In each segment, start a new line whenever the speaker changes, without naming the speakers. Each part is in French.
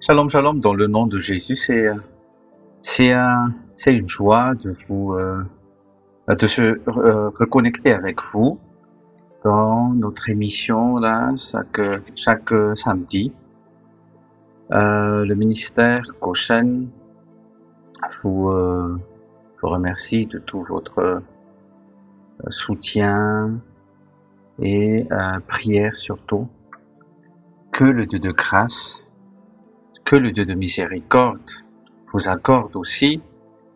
Shalom, shalom, dans le nom de Jésus, c'est c'est une joie de vous de se reconnecter avec vous dans notre émission là chaque samedi. Le ministère Goshen vous remercie de tout votre soutien et prière surtout. Que le Dieu de grâce, que le Dieu de miséricorde vous accorde aussi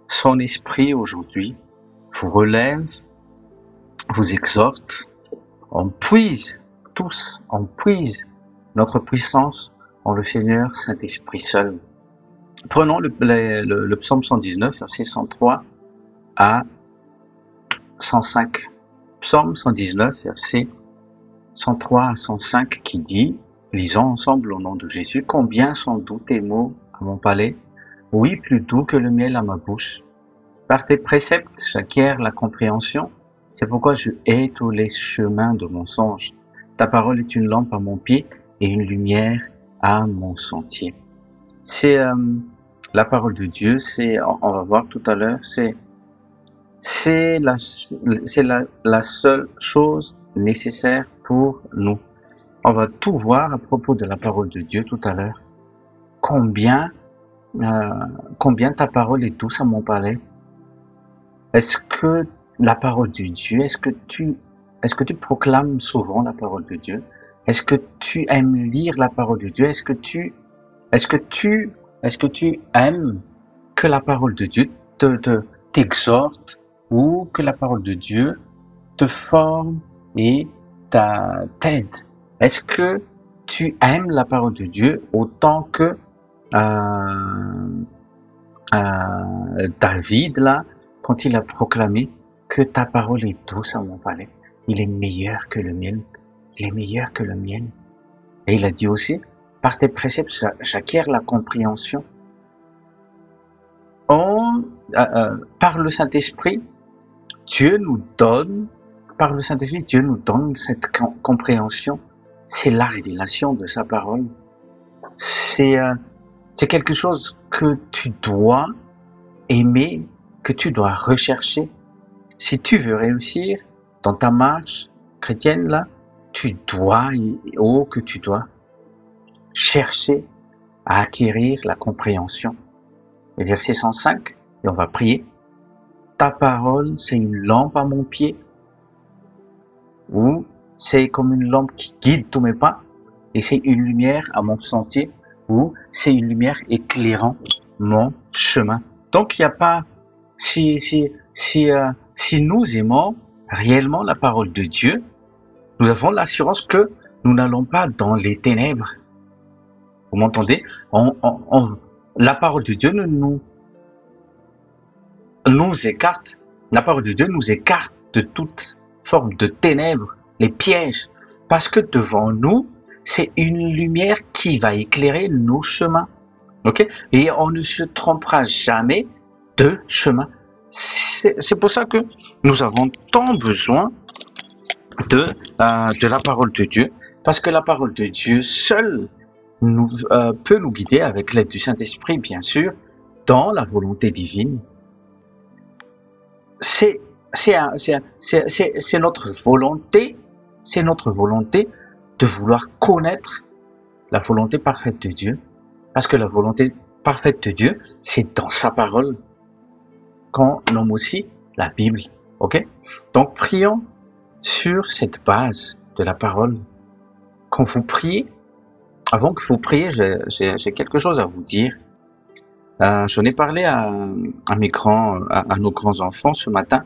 son esprit aujourd'hui, vous relève, vous exhorte. On puise notre puissance en le Seigneur Saint-Esprit seul. Prenons le psaume 119, versets 103 à 105. Psaume 119, versets 103 à 105 qui dit, lisons ensemble au nom de Jésus, « Combien sont doux tes mots à mon palais, oui, plus doux que le miel à ma bouche. Par tes préceptes, j'acquiers la compréhension, c'est pourquoi je hais tous les chemins de mensonge. Ta parole est une lampe à mon pied et une lumière à mon sentier. » C'est la parole de Dieu, on va voir tout à l'heure, c'est la seule chose nécessaire pour nous. On va tout voir à propos de la parole de Dieu tout à l'heure. Combien ta parole est douce à mon palais. Est-ce que la parole de Dieu, est-ce que tu proclames souvent la parole de Dieu? Est-ce que tu aimes lire la parole de Dieu? Est-ce que tu aimes que la parole de Dieu t'exhorte ou que la parole de Dieu te forme et t'aide? Est-ce que tu aimes la parole de Dieu autant que David là, quand il a proclamé que ta parole est douce à mon palais, il est meilleur que le miel, il est meilleur que le miel. Et il a dit aussi, par tes préceptes, j'acquiers la compréhension. Par le Saint-Esprit, Dieu nous donne cette compréhension. C'est la révélation de sa parole. C'est quelque chose que tu dois aimer, que tu dois rechercher. Si tu veux réussir dans ta marche chrétienne là, tu dois chercher à acquérir la compréhension. Et verset 105, et on va prier. Ta parole, c'est une lampe à mon pied, ou c'est comme une lampe qui guide tous mes pas, et c'est une lumière à mon sentier, ou c'est une lumière éclairant mon chemin. Donc il n'y a pas, si nous aimons réellement la parole de Dieu, nous avons l'assurance que nous n'allons pas dans les ténèbres. Vous m'entendez? La parole de Dieu nous écarte. La parole de Dieu nous écarte de toute forme de ténèbres, les pièges, parce que devant nous, c'est une lumière qui va éclairer nos chemins. Ok? Et on ne se trompera jamais de chemin. C'est pour ça que nous avons tant besoin de la parole de Dieu, parce que la parole de Dieu seule peut nous guider avec l'aide du Saint-Esprit, bien sûr, dans la volonté divine. C'est notre volonté de vouloir connaître la volonté parfaite de Dieu, parce que la volonté parfaite de Dieu, c'est dans sa parole qu'on nomme aussi la Bible. Ok? Donc prions sur cette base de la parole. Quand vous priez, avant que vous priez, j'ai quelque chose à vous dire. J'en ai parlé à nos grands enfants ce matin.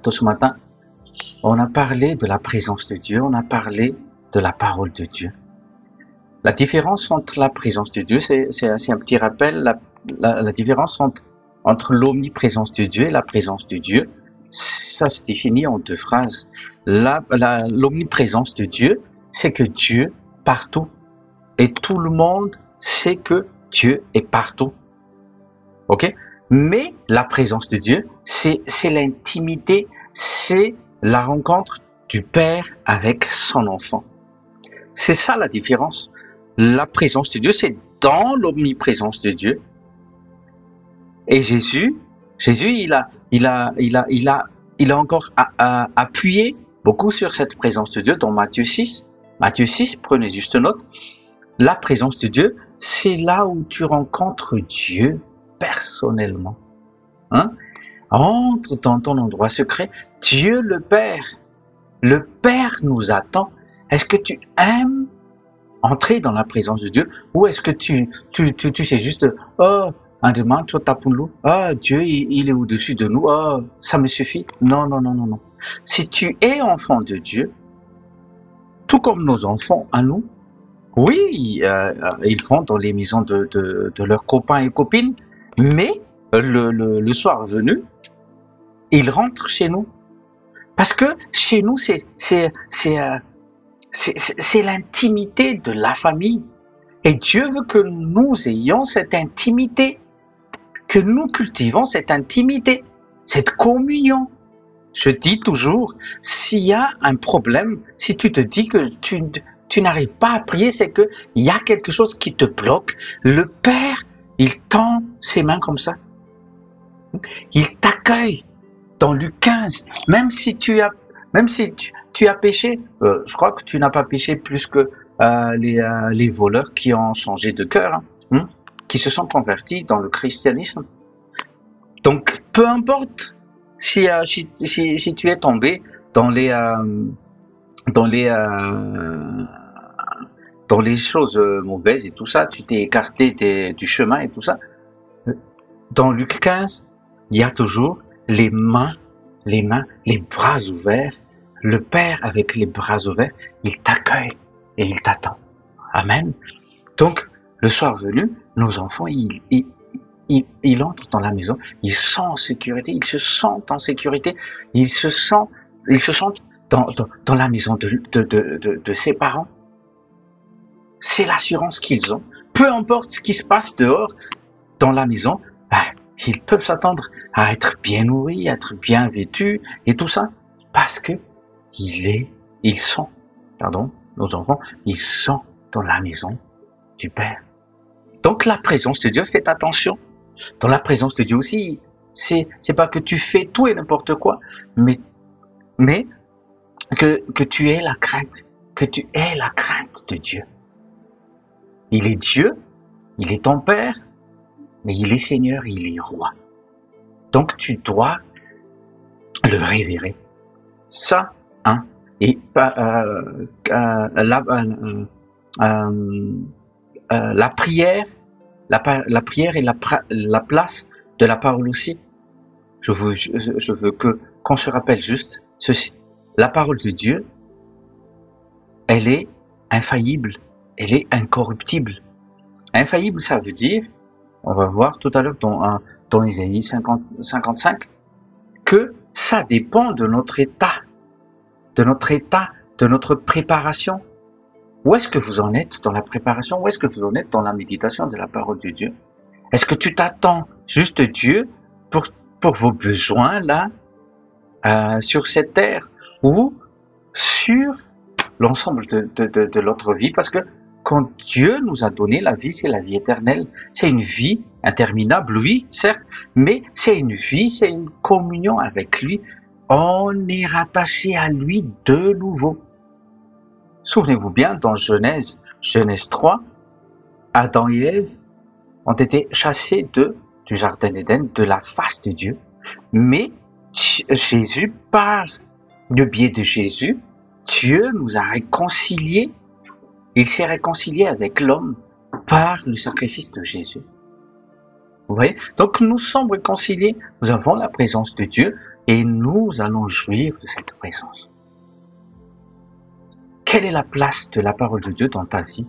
Ce matin, on a parlé de la présence de Dieu, on a parlé de la parole de Dieu. La différence entre la présence de Dieu, c'est un petit rappel, la différence entre l'omniprésence de Dieu et la présence de Dieu, ça se définit en deux phrases. L'omniprésence de Dieu, c'est que Dieu partout. Et tout le monde sait que Dieu est partout. Ok? Mais la présence de Dieu, c'est l'intimité, c'est la rencontre du Père avec son enfant. C'est ça la différence. La présence de Dieu, c'est dans l'omniprésence de Dieu. Et Jésus, il a encore appuyé beaucoup sur cette présence de Dieu dans Matthieu 6. Matthieu 6, prenez juste note. La présence de Dieu, c'est là où tu rencontres Dieu personnellement. Hein? Entre dans ton endroit secret. Dieu le Père. Le Père nous attend. Est-ce que tu aimes entrer dans la présence de Dieu ou est-ce que tu sais juste oh un demande Dieu il est au-dessus de nous, oh ça me suffit. Non. Si tu es enfant de Dieu, tout comme nos enfants à nous, oui, ils vont dans les maisons de leurs copains et copines, mais le soir venu, ils rentrent chez nous. Parce que chez nous, c'est l'intimité de la famille. Et Dieu veut que nous ayons cette intimité, que nous cultivons cette intimité, cette communion. Je dis toujours, s'il y a un problème, si tu te dis que tu n'arrives pas à prier, c'est qu'il y a quelque chose qui te bloque. Le Père, il tend ses mains comme ça. Il t'accueille dans Luc 15. Même si tu as péché, je crois que tu n'as pas péché plus que les voleurs qui ont changé de cœur, qui se sont convertis dans le christianisme. Donc, peu importe si tu es tombé dans les choses mauvaises et tout ça, tu t'es écarté du chemin et tout ça. Dans Luc 15, il y a toujours les bras ouverts. Le Père avec les bras ouverts, il t'accueille et il t'attend. Amen. Donc, le soir venu, nos enfants, ils entrent dans la maison, ils sont en sécurité, ils se sentent en sécurité, ils se sentent dans la maison de ses parents. C'est l'assurance qu'ils ont. Peu importe ce qui se passe dehors, dans la maison, ils peuvent s'attendre à être bien nourris, à être bien vêtus et tout ça, parce que nos enfants, ils sont dans la maison du Père. Donc la présence de Dieu, faites attention. Dans la présence de Dieu aussi, c'est pas que tu fais tout et n'importe quoi, mais que tu aies la crainte, de Dieu. Il est Dieu, il est ton Père, mais il est Seigneur, il est Roi. Donc tu dois le révérer. Ça, et la prière, la prière est la place de la parole aussi. Je veux qu'on se rappelle juste ceci. La parole de Dieu, elle est infaillible, elle est incorruptible. Infaillible, ça veut dire, on va voir tout à l'heure dans Ésaïe 55, que ça dépend de notre état, de notre préparation. Où est-ce que vous en êtes dans la préparation? Où est-ce que vous en êtes dans la méditation de la parole de Dieu? Est-ce que tu t'attends juste Dieu pour vos besoins là, sur cette terre, ou sur l'ensemble de notre vie? Parce que quand Dieu nous a donné la vie, c'est la vie éternelle. C'est une vie interminable, oui, certes, mais c'est une vie, c'est une communion avec lui. On est rattaché à lui de nouveau. Souvenez-vous bien, dans Genèse 3, Adam et Ève ont été chassés du jardin d'Éden, de la face de Dieu. Mais Jésus, par le biais de Jésus, Dieu nous a réconciliés. Il s'est réconcilié avec l'homme par le sacrifice de Jésus. Vous voyez? Donc nous sommes réconciliés, nous avons la présence de Dieu et nous allons jouir de cette présence. Quelle est la place de la parole de Dieu dans ta vie?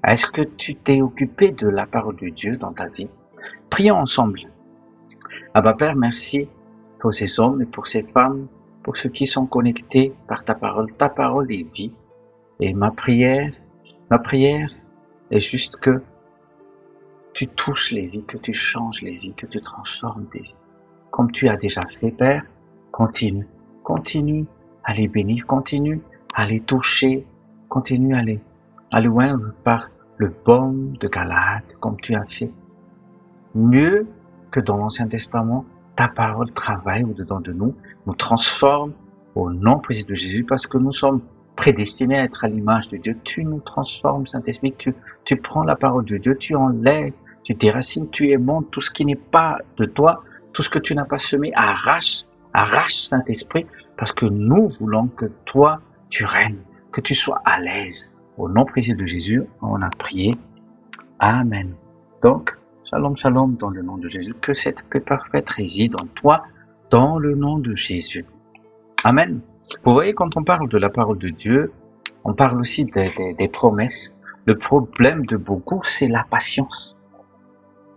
Est-ce que tu t'es occupé de la parole de Dieu dans ta vie? Prions ensemble. Abba Père, merci pour ces hommes et pour ces femmes, pour ceux qui sont connectés par ta parole. Ta parole est vie. Et ma prière est juste que tu touches les vies, que tu changes les vies, que tu transformes des vies. Comme tu as déjà fait, Père, continue à les bénir, continue à les toucher, continue à les oindre par le baume de Galade, comme tu as fait. Mieux que dans l'Ancien Testament, ta parole travaille au-dedans de nous, nous transforme au nom précieux de Jésus, parce que nous sommes prédestinés à être à l'image de Dieu. Tu nous transformes, Saint-Esprit, tu prends la parole de Dieu, tu enlèves, tu déracines, tu émontes tout ce qui n'est pas de toi, tout ce que tu n'as pas semé, arrache, Saint-Esprit, parce que nous voulons que toi, tu règnes, que tu sois à l'aise. Au nom précieux de Jésus, on a prié. Amen. Donc, shalom, shalom, dans le nom de Jésus, que cette paix parfaite réside en toi, dans le nom de Jésus. Amen. Vous voyez, quand on parle de la parole de Dieu, on parle aussi des promesses. Le problème de beaucoup, c'est la patience.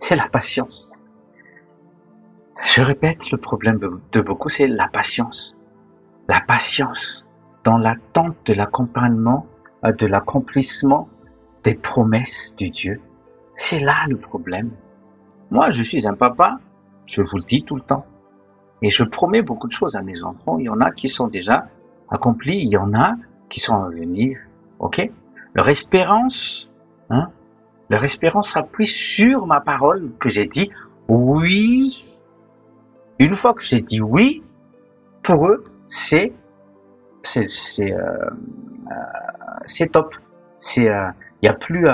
C'est la patience. Je répète, le problème de beaucoup, c'est la patience. La patience dans l'attente de l'accompagnement, de l'accomplissement des promesses de Dieu. C'est là le problème. Moi, je suis un papa, je vous le dis tout le temps. Et je promets beaucoup de choses à mes enfants. Il y en a qui sont déjà accomplis, il y en a qui sont à venir. Ok? Leur espérance s'appuie sur ma parole que j'ai dit oui. Une fois que j'ai dit oui, pour eux, c'est top. Il y a plus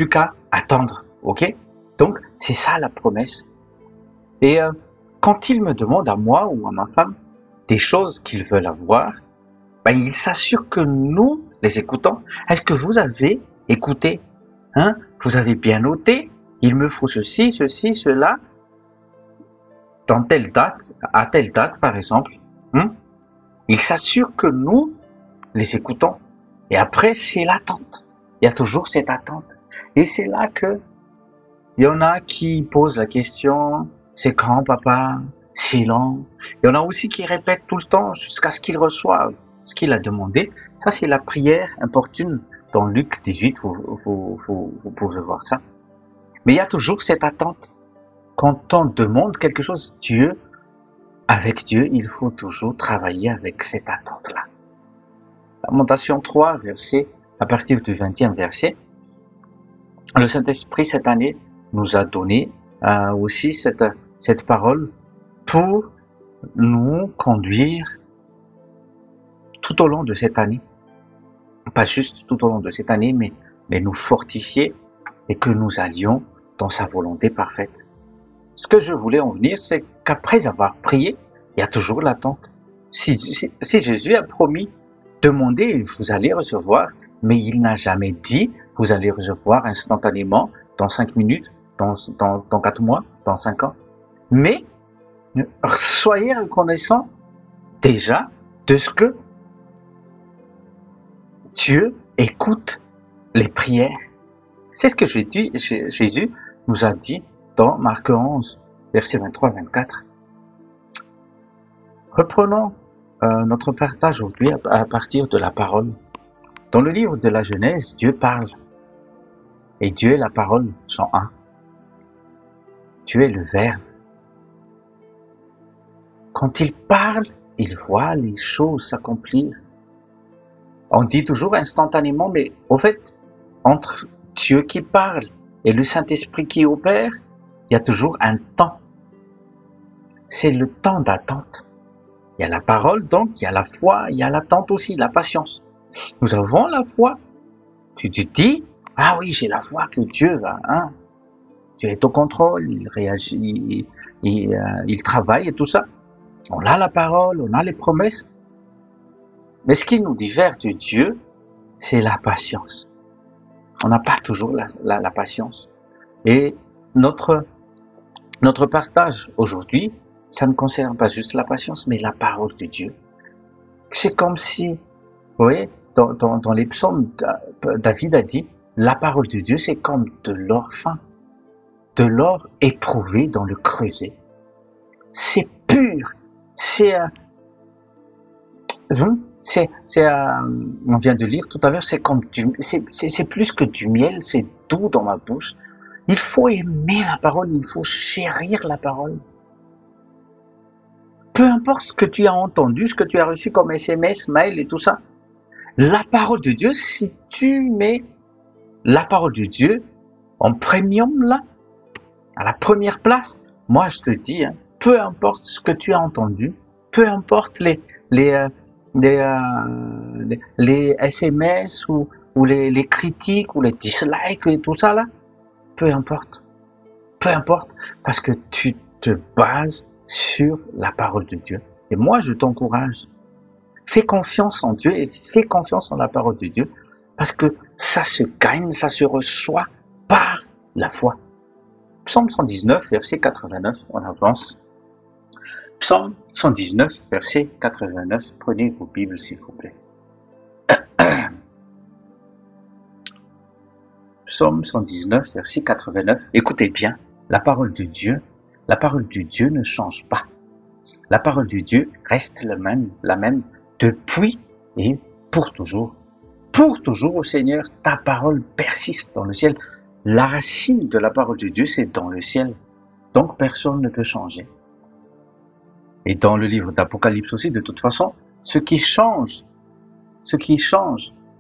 qu'à attendre. Ok? Donc, c'est ça la promesse. Et quand ils me demandent à moi ou à ma femme des choses qu'ils veulent avoir, ils s'assurent que nous, les écoutants, est-ce que vous avez écouté? Vous avez bien noté? Il me faut ceci, cela, dans telle date, à telle date par exemple. Ils s'assurent que nous, les écoutants. Et après, c'est l'attente. Il y a toujours cette attente. Et c'est là que il y en a qui posent la question, c'est quand papa? C'est long. Il y en a aussi qui répètent tout le temps jusqu'à ce qu'ils reçoivent ce qu'il a demandé. Ça, c'est la prière importune dans Luc 18, vous pouvez voir ça. Mais il y a toujours cette attente. Quand on demande quelque chose, avec Dieu, il faut toujours travailler avec cette attente-là. Lamentation 3, à partir du 20e verset, le Saint-Esprit cette année nous a donné aussi cette parole pour nous conduire tout au long de cette année. Pas juste tout au long de cette année, mais nous fortifier et que nous allions dans sa volonté parfaite. Ce que je voulais en venir, c'est qu'après avoir prié, il y a toujours l'attente. Si Jésus a promis, demandez, vous allez recevoir, mais il n'a jamais dit, vous allez recevoir instantanément, dans 5 minutes, dans 4 mois, dans 5 ans. Mais, soyez reconnaissants déjà de ce que Dieu écoute les prières. C'est ce que Jésus nous a dit dans Marc 11, versets 23-24. Reprenons notre partage aujourd'hui à partir de la parole. Dans le livre de la Genèse, Dieu parle. Et Dieu est la parole, Jean 1. Dieu est le Verbe. Quand il parle, il voit les choses s'accomplir. On dit toujours instantanément, mais au fait, entre Dieu qui parle et le Saint-Esprit qui opère, il y a toujours un temps. C'est le temps d'attente. Il y a la parole, donc il y a la foi, il y a l'attente aussi, la patience. Nous avons la foi. Tu te dis, ah oui, j'ai la foi que Dieu va, Dieu est au contrôle, il réagit, il travaille et tout ça. On a la parole, on a les promesses. Mais ce qui nous diffère de Dieu, c'est la patience. On n'a pas toujours la patience. Et notre partage aujourd'hui, ça ne concerne pas juste la patience, mais la parole de Dieu. C'est comme si, vous voyez, dans les psaumes, David a dit, la parole de Dieu, c'est comme de l'or fin, de l'or éprouvé dans le creuset. C'est pur, on vient de lire tout à l'heure, c'est plus que du miel, c'est doux dans ma bouche. Il faut aimer la parole, il faut chérir la parole. Peu importe ce que tu as entendu, ce que tu as reçu comme SMS, mail et tout ça. La parole de Dieu, si tu mets la parole de Dieu en premium là, à la première place, moi je te dis, hein, peu importe ce que tu as entendu, peu importe les, euh, les SMS ou les critiques ou les dislikes et tout ça là, peu importe, parce que tu te bases sur la parole de Dieu. Et moi je t'encourage, fais confiance en Dieu et fais confiance en la parole de Dieu, parce que ça se gagne, ça se reçoit par la foi. Psaume 119, verset 89, on avance. Psaume 119, verset 89, prenez vos Bibles s'il vous plaît. Psaume 119, verset 89, écoutez bien, la parole de Dieu ne change pas. La parole de Dieu reste la même depuis et pour toujours. Pour toujours, ô Seigneur, ta parole persiste dans le ciel. La racine de la parole de Dieu, c'est dans le ciel. Donc, personne ne peut changer. Et dans le livre d'Apocalypse aussi, de toute façon, ce qui change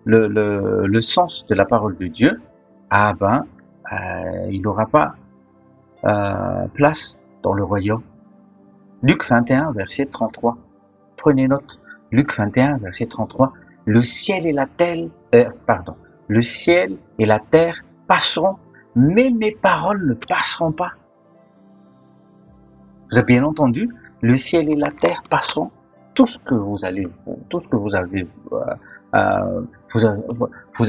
le sens de la parole de Dieu, il n'aura pas place dans le royaume. Luc 21, verset 33. Prenez note. Luc 21, verset 33. Le ciel et la terre passeront, mais mes paroles ne passeront pas. Vous avez bien entendu? Le ciel et la terre passeront. Tout ce que vous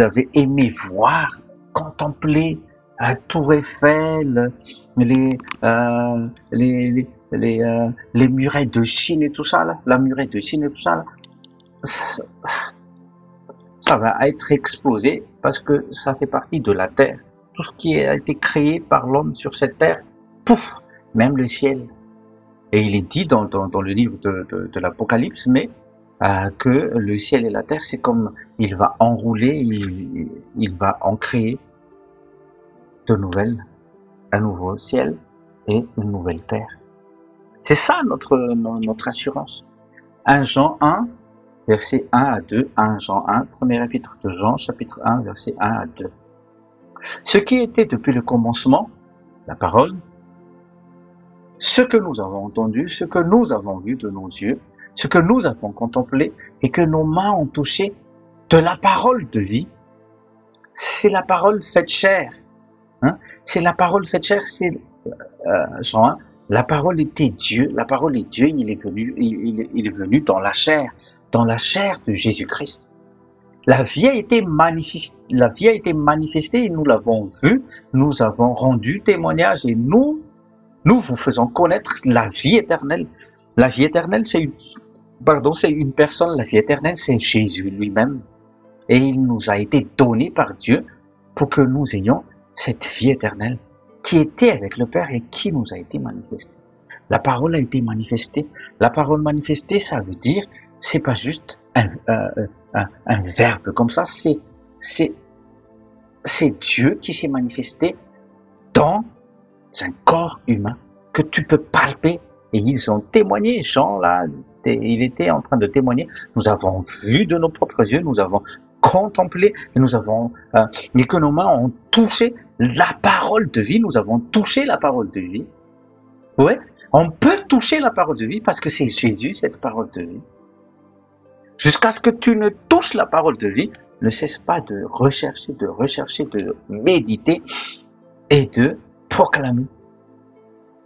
avez aimé voir, contempler, Tour Eiffel, les murailles de Chine et tout ça là, la muraille de Chine et tout ça là, ça va être explosé parce que ça fait partie de la terre. Tout ce qui a été créé par l'homme sur cette terre, pouf, même le ciel. Et il est dit dans le livre de l'Apocalypse, mais que le ciel et la terre, c'est comme il va enrouler, il va en créer de nouvelles, un nouveau ciel et une nouvelle terre. C'est ça notre assurance. 1 Jean 1, verset 1 à 2, 1 Jean 1, premier épître de Jean, chapitre 1, verset 1 à 2. Ce qui était depuis le commencement, la parole, ce que nous avons entendu, ce que nous avons vu de nos yeux, ce que nous avons contemplé et que nos mains ont touché de la parole de vie, c'est la parole faite chair. Hein? C'est la parole faite chair, c'est Jean 1, la parole était Dieu, la parole est Dieu, il est venu dans la chair de Jésus-Christ. La vie a été manifestée et nous l'avons vue, nous avons rendu témoignage et nous vous faisons connaître la vie éternelle. La vie éternelle, c'est une personne, la vie éternelle, c'est Jésus lui-même. Et il nous a été donné par Dieu pour que nous ayons cette vie éternelle qui était avec le Père et qui nous a été manifestée. La parole a été manifestée. La parole manifestée, ça veut dire, c'est pas juste un verbe comme ça, c'est Dieu qui s'est manifesté dans un corps humain que tu peux palper. Et ils ont témoigné, Jean là, il était en train de témoigner. Nous avons vu de nos propres yeux, nous avons contemplé, et nous avons, et que nos mains ont touché la parole de vie, nous avons touché la parole de vie. Ouais, on peut toucher la parole de vie parce que c'est Jésus, cette parole de vie. Jusqu'à ce que tu ne touches la parole de vie, ne cesse pas de rechercher, de méditer et de proclamer.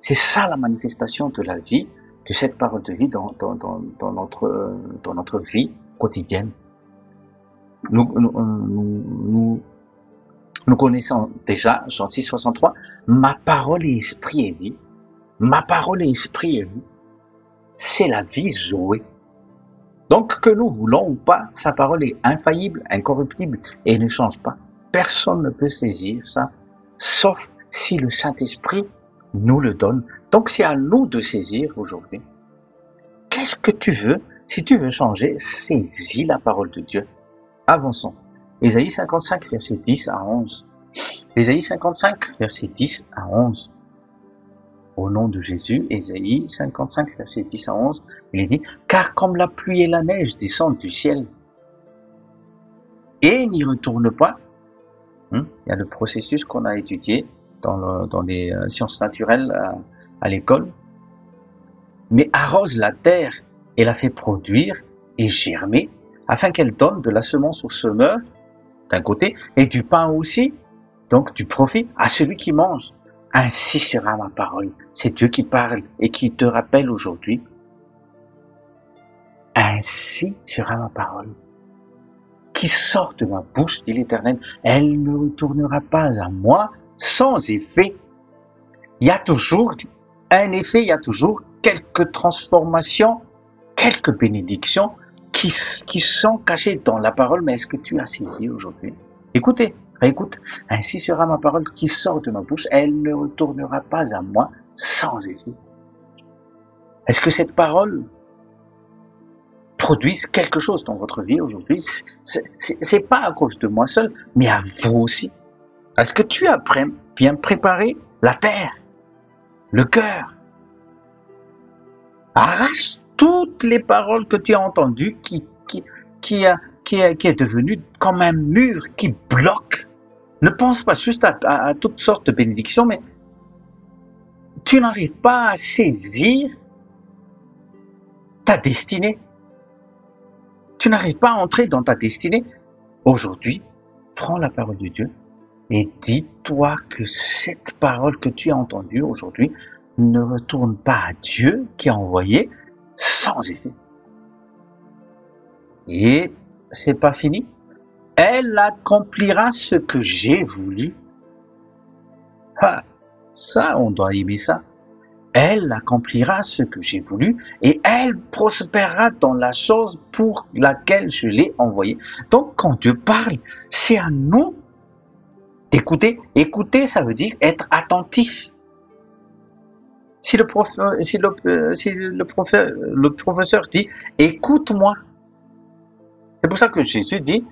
C'est ça la manifestation de la vie, de cette parole de vie dans notre vie quotidienne. Nous connaissons déjà Jean 6, 63, ma parole est esprit et vie. Ma parole est esprit et vie. C'est la vie Zoé. Donc que nous voulons ou pas, sa parole est infaillible, incorruptible et ne change pas. Personne ne peut saisir ça, sauf si le Saint-Esprit nous le donne. Donc c'est à nous de saisir aujourd'hui. Qu'est-ce que tu veux? Si tu veux changer, saisis la parole de Dieu. Avançons. Ésaïe 55, verset 10 à 11. Ésaïe 55, verset 10 à 11. Au nom de Jésus, Ésaïe 55, verset 10 à 11, il est dit, car comme la pluie et la neige descendent du ciel et n'y retourne pas. Il y a le processus qu'on a étudié dans les sciences naturelles à l'école. Mais arrose la terre et la fait produire et germer, afin qu'elle donne de la semence au semeur, d'un côté, et du pain aussi, donc du profit, à celui qui mange. Ainsi sera ma parole. C'est Dieu qui parle et qui te rappelle aujourd'hui. Ainsi sera ma parole qui sort de ma bouche, dit l'Éternel. Elle ne retournera pas à moi sans effet. Il y a toujours un effet, il y a toujours quelques transformations, quelques bénédictions qui sont cachées dans la parole. Mais est-ce que tu as saisi aujourd'hui? Écoutez, réécoute. Ainsi sera ma parole qui sort de ma bouche. Elle ne retournera pas à moi sans effet. Est-ce que cette parole produise quelque chose dans votre vie aujourd'hui? C'est pas à cause de moi seul, mais à vous aussi. Est-ce que tu as bien préparé la terre, le cœur? Arrache toutes les paroles que tu as entendues qui est devenu comme un mur qui bloque. Ne pense pas juste à toutes sortes de bénédictions, mais tu n'arrives pas à saisir ta destinée. Tu n'arrives pas à entrer dans ta destinée. Aujourd'hui, prends la parole de Dieu et dis-toi que cette parole que tu as entendue aujourd'hui ne retourne pas à Dieu qui a envoyé sans effet. Et c'est pas fini. Elle accomplira ce que j'ai voulu. Ah, ça, on doit aimer ça. Elle accomplira ce que j'ai voulu et elle prospérera dans la chose pour laquelle je l'ai envoyée. Donc, quand Dieu parle, c'est à nous d'écouter. Écouter, ça veut dire être attentif. Si le professeur dit « écoute-moi », c'est pour ça que Jésus dit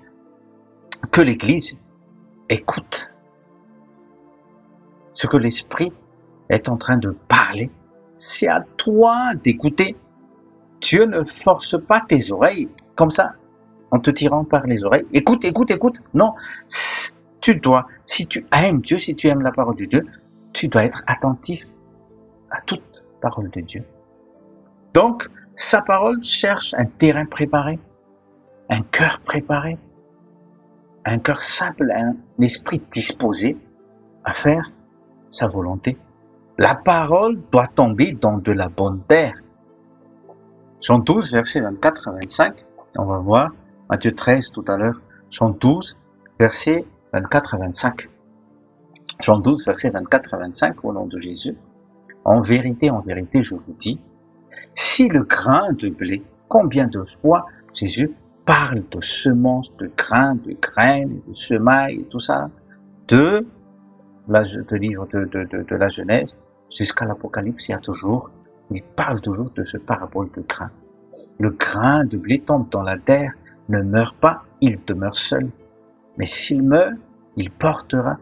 que l'Église écoute ce que l'Esprit est en train de parler. C'est à toi d'écouter. Dieu ne force pas tes oreilles comme ça, en te tirant par les oreilles. Écoute, écoute, écoute. Non, tu dois, si tu aimes Dieu, si tu aimes la parole de Dieu, tu dois être attentif à toute parole de Dieu. Donc, sa parole cherche un terrain préparé, un cœur préparé, un cœur simple, un esprit disposé à faire sa volonté. La parole doit tomber dans de la bonne terre. Jean 12, versets 24 à 25. On va voir Matthieu 13 tout à l'heure. Jean 12, versets 24 à 25. Jean 12, versets 24 à 25, au nom de Jésus. En vérité, je vous dis, si le grain de blé, combien de fois Jésus parle de semences, de grains, de graines, de semailles, et tout ça, de livre de la Genèse jusqu'à l'Apocalypse, il parle toujours de ce parabole de grain. Le grain de blé tombe dans la terre, ne meurt pas, il demeure seul. Mais s'il meurt, il portera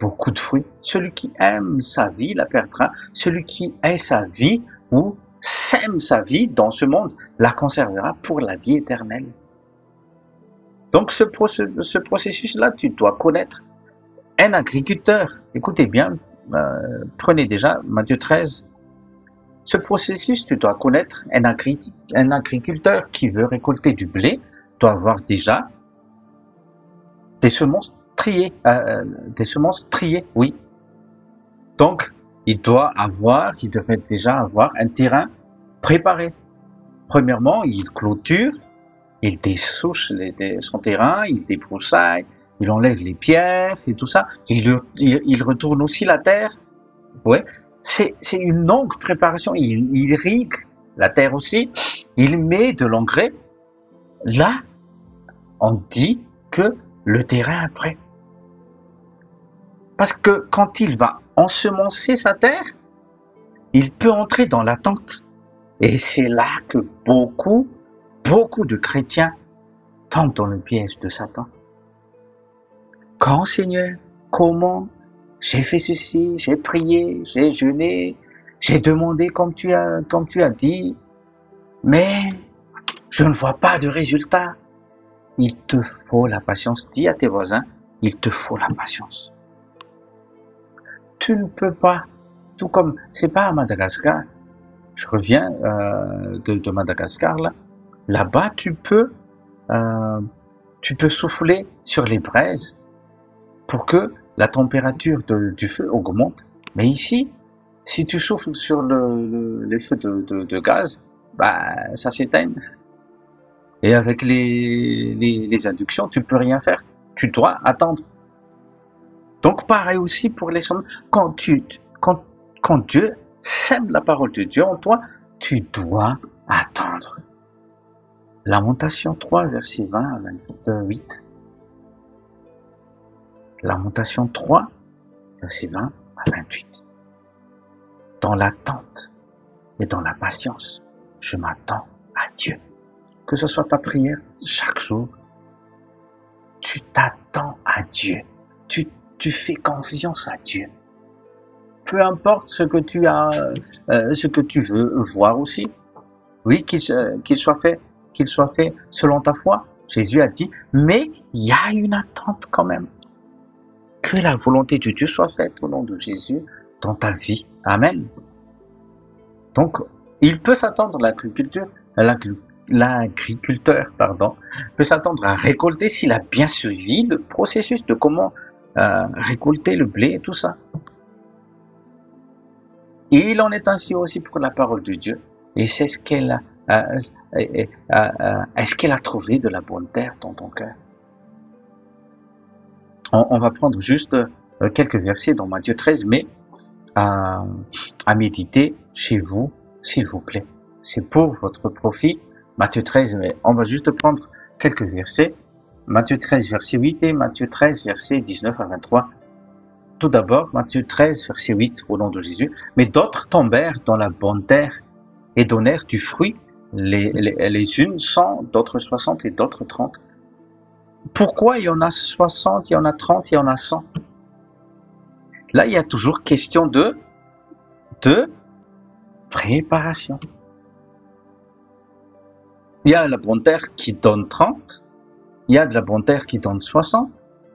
beaucoup de fruits. Celui qui aime sa vie la perdra. Celui qui hait sa vie ou sème sa vie dans ce monde la conservera pour la vie éternelle. Donc ce processus-là, tu dois connaître. Un agriculteur, écoutez bien, prenez déjà Matthieu 13. Ce processus, tu dois connaître. Un agriculteur qui veut récolter du blé doit avoir déjà des semences triées, oui. Donc, il devrait déjà avoir un terrain préparé. Premièrement, il clôture, il dessouche son terrain, il débroussaille, il enlève les pierres et tout ça. Il retourne aussi la terre. Ouais. C'est une longue préparation. Il irrigue la terre aussi. Il met de l'engrais. Là, on dit que le terrain est prêt. Parce que quand il va ensemencer sa terre, il peut entrer dans l'attente. Et c'est là que beaucoup de chrétiens tombent dans le piège de Satan. Quand, Seigneur, comment? J'ai fait ceci, j'ai prié, j'ai jeûné, j'ai demandé comme tu as dit, mais je ne vois pas de résultat. il te faut la patience. Dis à tes voisins, il te faut la patience. Tu ne peux pas, tout comme, c'est pas à Madagascar, je reviens de Madagascar là, là-bas tu peux souffler sur les braises pour que la température du feu augmente. Mais ici, si tu souffles sur les feux de gaz, bah ça s'éteint. Et avec les inductions, tu peux rien faire. Tu dois attendre. Donc pareil aussi pour les sommes. Quand Dieu sème la parole de Dieu en toi, tu dois attendre. Lamentation 3, verset 20 à 28. Lamentation 3, verset 20 à 28. Dans l'attente et dans la patience, je m'attends à Dieu. Que ce soit ta prière chaque jour, tu t'attends à Dieu. Tu fais confiance à Dieu. Peu importe ce que tu as, ce que tu veux voir aussi. Oui, qu'il soit fait selon ta foi. Jésus a dit, mais il y a une attente quand même. Que la volonté de Dieu soit faite au nom de Jésus dans ta vie. Amen. Donc, il peut s'attendre, l'agriculteur, peut s'attendre à récolter s'il a bien suivi le processus de comment récolter le blé et tout ça. Et il en est ainsi aussi pour la parole de Dieu. Et c'est ce qu'elle est-ce qu'elle a trouvé de la bonne terre dans ton cœur? On va prendre juste quelques versets dans Matthieu 13, mais à méditer chez vous, s'il vous plaît. C'est pour votre profit. Matthieu 13, mais on va juste prendre quelques versets. Matthieu 13, verset 8 et Matthieu 13, verset 19 à 23. Tout d'abord, Matthieu 13, verset 8, au nom de Jésus. Mais d'autres tombèrent dans la bonne terre et donnèrent du fruit, les unes 100, d'autres 60 et d'autres 30. Pourquoi il y en a 60, il y en a 30, il y en a 100? Là, il y a toujours question de préparation. Il y a la bonne terre qui donne 30, il y a de la bonne terre qui donne 60,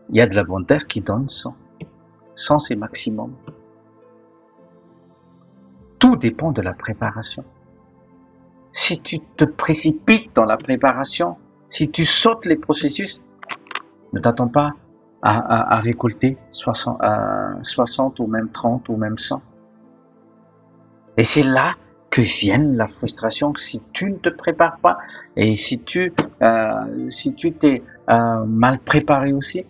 il y a de la bonne terre qui donne 100. 100, c'est maximum. Tout dépend de la préparation. Si tu te précipites dans la préparation, si tu sautes les processus, ne t'attends pas à récolter 60 ou même 30 ou même 100. Et c'est là que vient la frustration si tu ne te prépares pas et si tu t'es mal préparé aussi.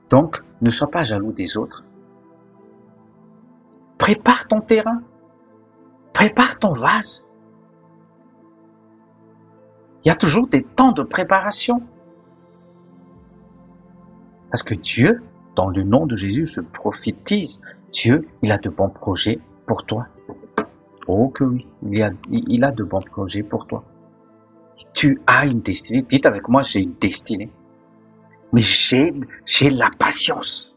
Donc, ne sois pas jaloux des autres. Prépare ton terrain. Prépare ton vase. Il y a toujours des temps de préparation. Parce que Dieu, dans le nom de Jésus, je prophétise. Dieu, il a de bons projets pour toi. Oh que oui, il a de bons projets pour toi. Tu as une destinée. Dites avec moi, j'ai une destinée. Mais j'ai la patience.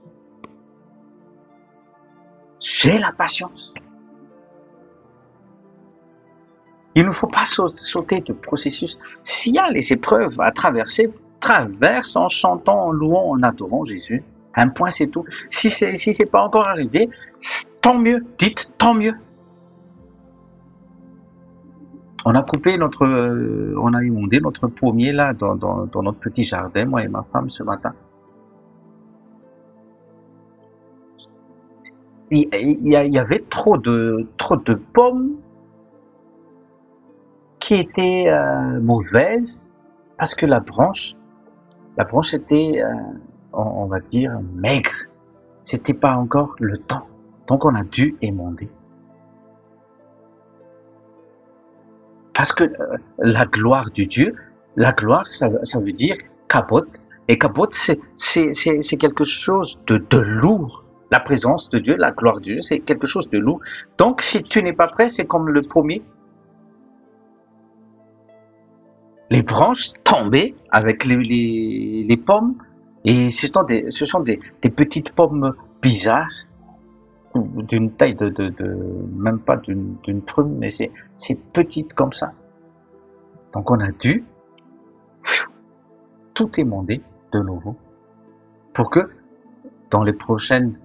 J'ai la patience. Il ne faut pas sauter de processus. S'il y a les épreuves à traverser, traverse en chantant, en louant, en adorant Jésus. Un point, c'est tout. Si c'est pas encore arrivé, tant mieux. Dites tant mieux. On a coupé on a inondé notre pommier là dans notre petit jardin, moi et ma femme ce matin. Il y avait trop de pommes qui étaient mauvaises parce que la branche était, on va dire, maigre. C'était pas encore le temps, donc on a dû émonder. Parce que la gloire de Dieu, la gloire, ça veut dire kabot. Et kabot, c'est quelque chose de lourd. La présence de Dieu, la gloire de Dieu, c'est quelque chose de lourd. Donc, si tu n'es pas prêt, c'est comme le pommier. Les branches tombaient avec les pommes. Et ce sont des petites pommes bizarres. D'une taille même pas d'une prune, mais c'est petite comme ça. Donc on a dû tout émonder de nouveau pour que dans les prochaines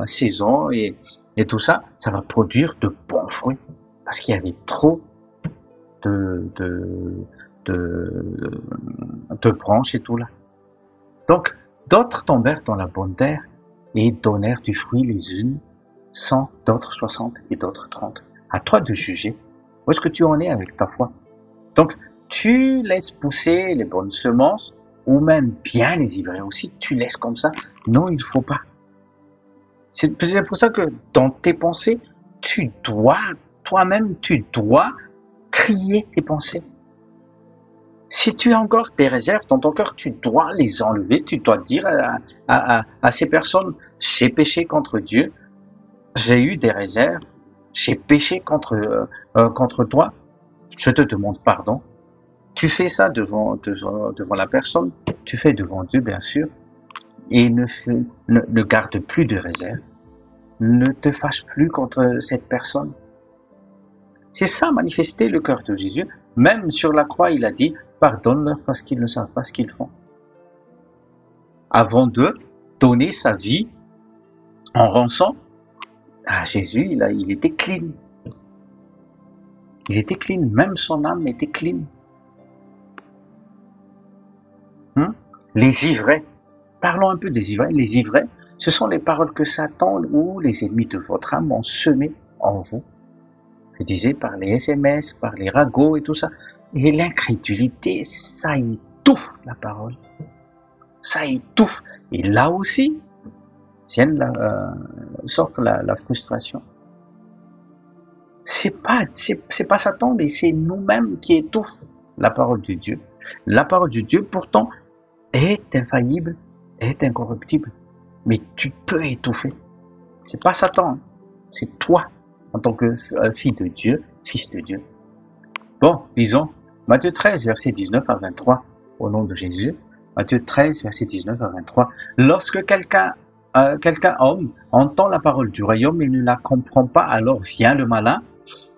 saisons et tout ça, ça va produire de bons fruits parce qu'il y avait trop de branches et tout là. Donc, d'autres tombèrent dans la bonne terre et donnèrent du fruit les unes 100, d'autres 60 et d'autres 30. À toi de juger où est-ce que tu en es avec ta foi. Donc, tu laisses pousser les bonnes semences ou même bien les ivrer aussi, tu laisses comme ça. Non, il ne faut pas. C'est pour ça que dans tes pensées, toi-même, tu dois trier tes pensées. Si tu as encore des réserves dans ton cœur, tu dois les enlever, tu dois dire à ces personnes, j'ai péché contre Dieu, j'ai eu des réserves, j'ai péché contre toi, je te demande pardon. Tu fais ça devant la personne, tu fais devant Dieu bien sûr, et ne garde plus de réserve, ne te fâche plus contre cette personne. C'est ça, manifester le cœur de Jésus. Même sur la croix, il a dit, pardonne-leur parce qu'ils ne savent pas ce qu'ils font. Avant de donner sa vie en rançon, Jésus, il était clean. Il était clean, même son âme était clean. Les ivraies, parlons un peu des ivraies. Les ivraies, ce sont les paroles que Satan ou les ennemis de votre âme ont semées en vous. Je disais par les SMS, par les ragots et tout ça. Et l'incrédulité, ça étouffe la parole. Ça étouffe. Et là aussi, sorte la frustration. C'est pas Satan, mais c'est nous-mêmes qui étouffons la parole de Dieu. La parole de Dieu, pourtant, est infaillible, est incorruptible. Mais tu peux étouffer. C'est pas Satan, c'est toi, en tant que fille de Dieu, fils de Dieu. Bon, lisons Matthieu 13, versets 19 à 23, au nom de Jésus. Matthieu 13, versets 19 à 23. Lorsque quelqu'un homme entend la parole du royaume et ne la comprend pas, alors vient le malin.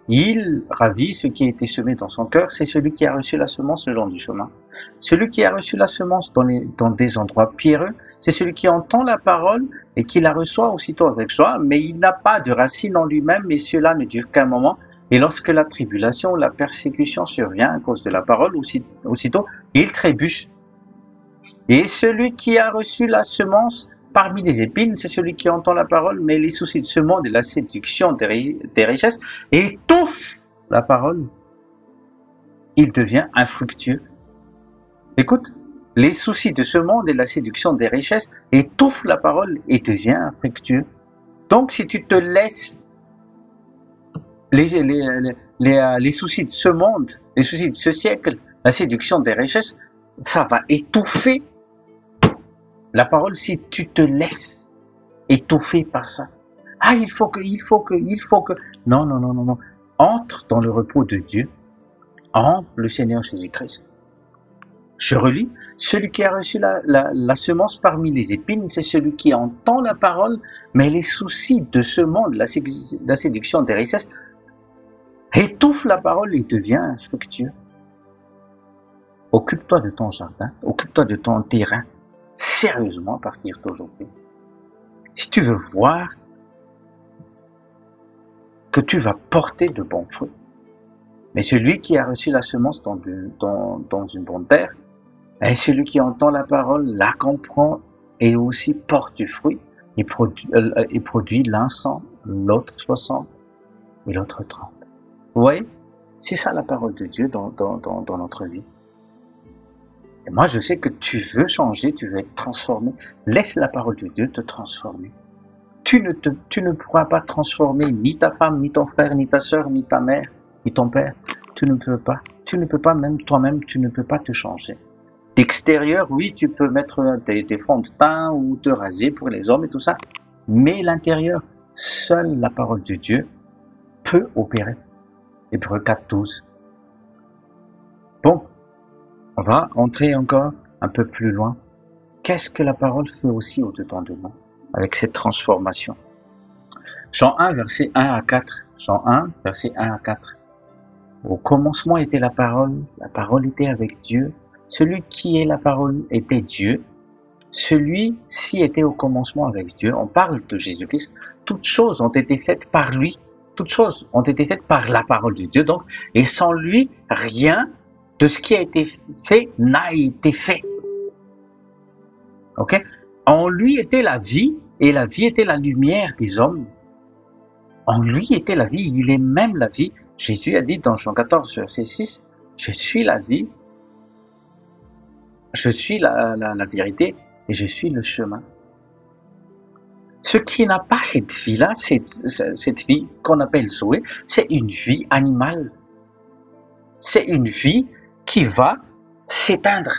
Il ravit ce qui a été semé dans son cœur, c'est celui qui a reçu la semence le long du chemin. Celui qui a reçu la semence dans des endroits pierreux, c'est celui qui entend la parole et qui la reçoit aussitôt avec joie, mais il n'a pas de racine en lui-même, et cela ne dure qu'un moment. Et lorsque la tribulation ou la persécution survient à cause de la parole, aussitôt, il trébuche. Et celui qui a reçu la semence parmi les épines, c'est celui qui entend la parole, mais les soucis de ce monde et la séduction des richesses étouffent la parole. Il devient infructueux. Écoute, les soucis de ce monde et la séduction des richesses étouffent la parole et devient infructueux. Donc, si tu te laisses les soucis de ce monde, les soucis de ce siècle, la séduction des richesses, ça va étouffer la parole si tu te laisses étouffer par ça. Il faut que. Non. Entre dans le repos de Dieu, en le Seigneur Jésus-Christ. Je relis, celui qui a reçu la semence parmi les épines, c'est celui qui entend la parole, mais les soucis de ce monde, la séduction des richesses, étouffent la parole et devient infructueux. Occupe-toi de ton jardin, occupe-toi de ton terrain, sérieusement à partir d'aujourd'hui. Si tu veux voir que tu vas porter de bons fruits. Mais celui qui a reçu la semence dans une bonne terre, est celui qui entend la parole, la comprend et aussi porte du fruit, et produit l'un 100, l'autre 60 et l'autre 30. Vous voyez, c'est ça la parole de Dieu dans notre vie. Et moi, je sais que tu veux changer, tu veux être transformé. Laisse la parole de Dieu te transformer. Tu ne pourras pas transformer ni ta femme, ni ton frère, ni ta sœur, ni ta mère, ni ton père. Tu ne peux pas. Tu ne peux pas, même toi-même, tu ne peux pas te changer. D'extérieur, oui, tu peux mettre des fonds de teint ou te raser pour les hommes et tout ça. Mais l'intérieur, seule la parole de Dieu peut opérer. Hébreux 4:12. Bon, on va entrer encore un peu plus loin. Qu'est-ce que la parole fait aussi au-dedans de nous, avec cette transformation? Jean 1, verset 1 à 4. Jean 1, verset 1 à 4. Au commencement était la parole était avec Dieu, celui qui est la parole était Dieu, celui-ci était au commencement avec Dieu. On parle de Jésus-Christ. Toutes choses ont été faites par lui. Toutes choses ont été faites par la parole de Dieu. Donc, et sans lui, rien de ce qui a été fait n'a été fait. Ok? En lui était la vie, et la vie était la lumière des hommes. En lui était la vie, il est même la vie. Jésus a dit dans Jean 14, verset 6, je suis la vie, je suis la vérité, et je suis le chemin. Ce qui n'a pas cette vie-là, cette vie qu'on appelle Zoé, c'est une vie animale. C'est une vie qui va s'éteindre.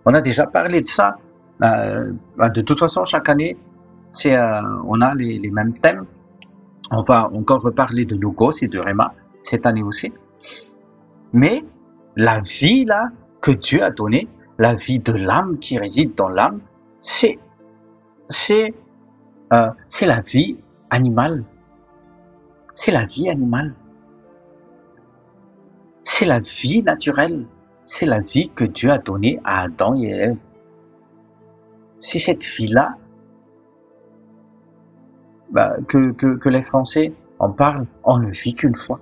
On a déjà parlé de ça. De toute façon, chaque année, on a les mêmes thèmes. On va encore reparler de Logos et de Réma cette année aussi. Mais la vie là que Dieu a donnée, la vie de l'âme qui réside dans l'âme, c'est la vie animale. C'est la vie animale. C'est la vie naturelle. C'est la vie que Dieu a donnée à Adam et Ève. C'est cette vie-là que les Français en parlent, on ne vit qu'une fois.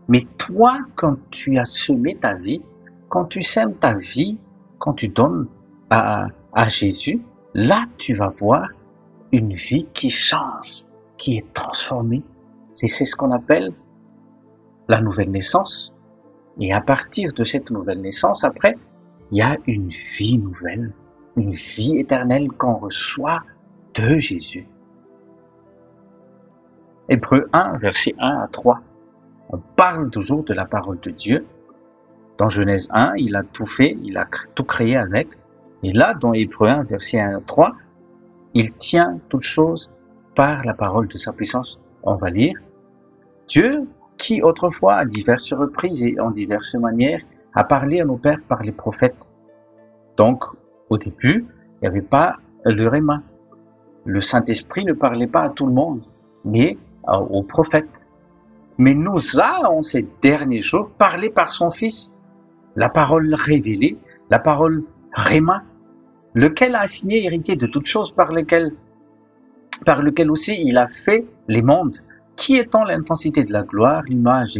Mais toi, quand tu as semé ta vie, quand tu sèmes ta vie, quand tu donnes à Jésus, là tu vas voir une vie qui change, qui est transformée. C'est ce qu'on appelle la nouvelle naissance. Et à partir de cette nouvelle naissance, après, il y a une vie nouvelle, une vie éternelle qu'on reçoit de Jésus. Hébreux 1, verset 1 à 3. On parle toujours de la parole de Dieu. Dans Genèse 1, il a tout fait, il a tout créé avec. Et là, dans Hébreux 1, verset 1 à 3, il tient toutes choses par la parole de sa puissance. On va lire. Dieu, qui autrefois, à diverses reprises et en diverses manières, a parlé à nos pères par les prophètes. Donc, au début, il n'y avait pas le Réma. Le Saint-Esprit ne parlait pas à tout le monde, mais aux prophètes. Mais nous a, en ces derniers jours, parlé par son Fils, la parole révélée, la parole Réma, lequel a assigné héritier de toutes choses, par lequel aussi il a fait les mondes, qui étant l'intensité de la gloire, l'image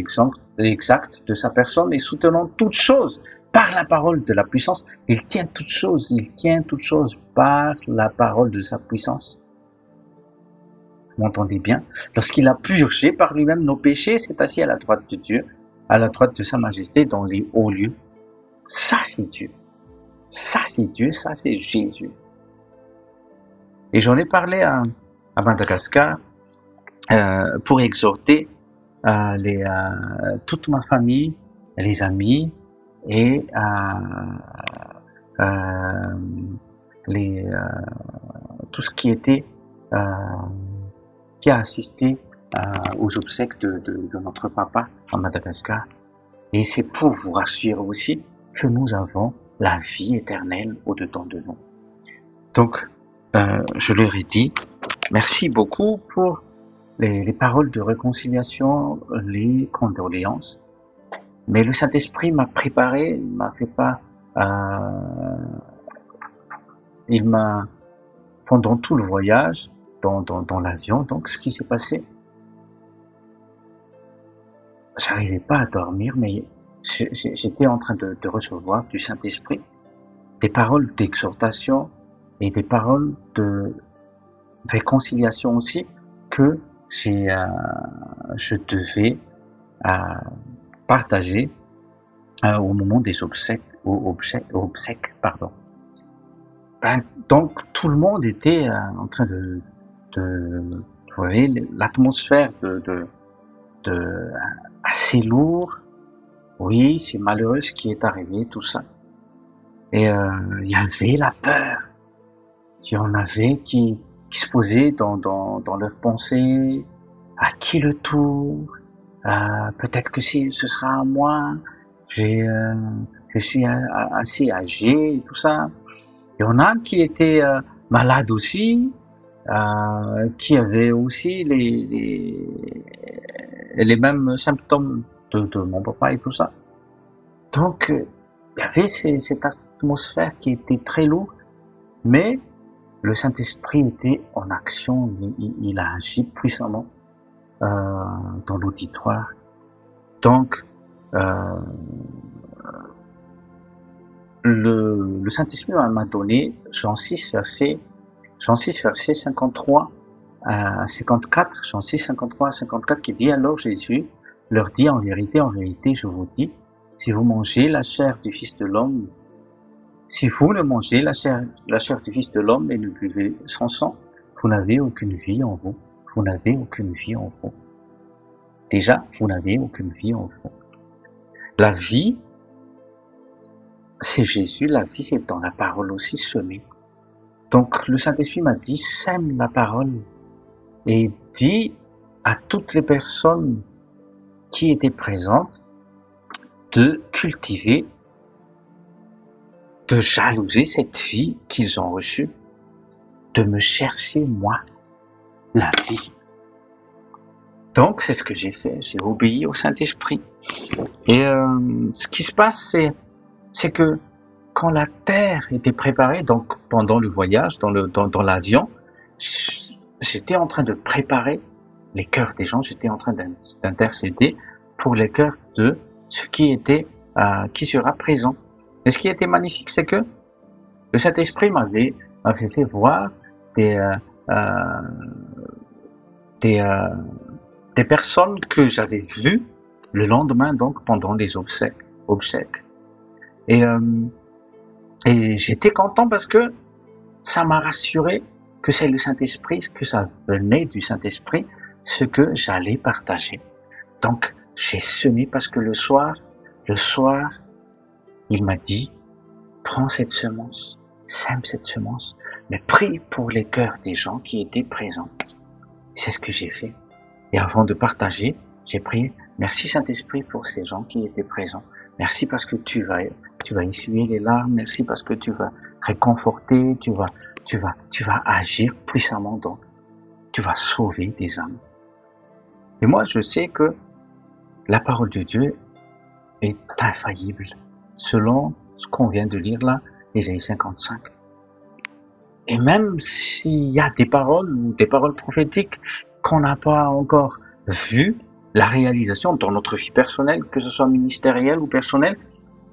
exacte de sa personne, et soutenant toutes choses par la parole de la puissance. Il tient toutes choses par la parole de sa puissance. Vous m'entendez bien? Lorsqu'il a purgé par lui-même nos péchés, s'est assis à la droite de Dieu, à la droite de sa majesté dans les hauts lieux. Ça, c'est Dieu. Ça, c'est Dieu. Ça, c'est Jésus. Et j'en ai parlé à Madagascar pour exhorter toute ma famille, les amis et tout ce qui était qui a assisté aux obsèques de notre papa en Madagascar. Et c'est pour vous rassurer aussi que nous avons la vie éternelle au-dedans de nous. Donc, je leur ai dit, merci beaucoup pour les paroles de réconciliation, les condoléances. Mais le Saint-Esprit m'a préparé, il m'a fait pas... il m'a... Pendant tout le voyage, dans l'avion, donc ce qui s'est passé, j'arrivais pas à dormir, mais j'étais en train de recevoir du Saint-Esprit des paroles d'exhortation et des paroles de réconciliation aussi que je devais partager au moment des obsèques, pardon. Donc tout le monde était en train de vous voyez, l'atmosphère de assez lourd. Oui, c'est malheureux ce qui est arrivé, tout ça. Et il y avait la peur. Il y en avait qui se posaient dans leurs pensées. À qui le tour? Peut-être que si ce sera à moi. Je suis assez âgé et tout ça. Il y en a qui étaient malades aussi, qui avaient aussi les mêmes symptômes de mon papa et tout ça. Donc, Il y avait cette atmosphère qui était très lourde, mais le Saint-Esprit était en action, il a agi puissamment dans l'auditoire. Donc, le Saint-Esprit m'a donné Jean 6, verset 53 à 54, Jean 6, 53 à 54, qui dit: alors Jésus leur dit: en vérité, je vous dis, si vous mangez la chair du Fils de l'homme, si vous ne mangez la chair du Fils de l'homme et ne buvez son sang, vous n'avez aucune vie en vous. Vous n'avez aucune vie en vous. Déjà, vous n'avez aucune vie en vous. La vie, c'est Jésus. La vie, c'est dans la parole aussi semée. Donc, le Saint-Esprit m'a dit: sème la parole et dit à toutes les personnes qui étaient présentes de cultiver, de jalouser cette vie qu'ils ont reçue, de me chercher, moi, la vie. Donc, c'est ce que j'ai fait. J'ai obéi au Saint-Esprit. Et ce qui se passe, c'est que quand la terre était préparée, donc pendant le voyage, dans l'avion, j'étais en train de préparer les cœurs des gens. J'étais en train d'intercéder pour les cœurs de ceux qui sera présent. Et ce qui était magnifique, c'est que le Saint-Esprit m'avait fait voir des personnes que j'avais vues le lendemain, donc pendant les obsèques. Et j'étais content parce que ça m'a rassuré que c'est le Saint-Esprit, que ça venait du Saint-Esprit, ce que j'allais partager. Donc j'ai semé parce que le soir, il m'a dit: prends cette semence, sème cette semence, mais prie pour les cœurs des gens qui étaient présents. C'est ce que j'ai fait. Et avant de partager, j'ai prié: merci Saint-Esprit pour ces gens qui étaient présents. Merci parce que tu vas essuyer les larmes. Merci parce que tu vas réconforter, tu vas agir puissamment, donc tu vas sauver des âmes. Et moi, je sais que la parole de Dieu est infaillible, selon ce qu'on vient de lire là, Ésaïe 55. Et même s'il y a des paroles prophétiques qu'on n'a pas encore vues, la réalisation dans notre vie personnelle, que ce soit ministérielle ou personnelle,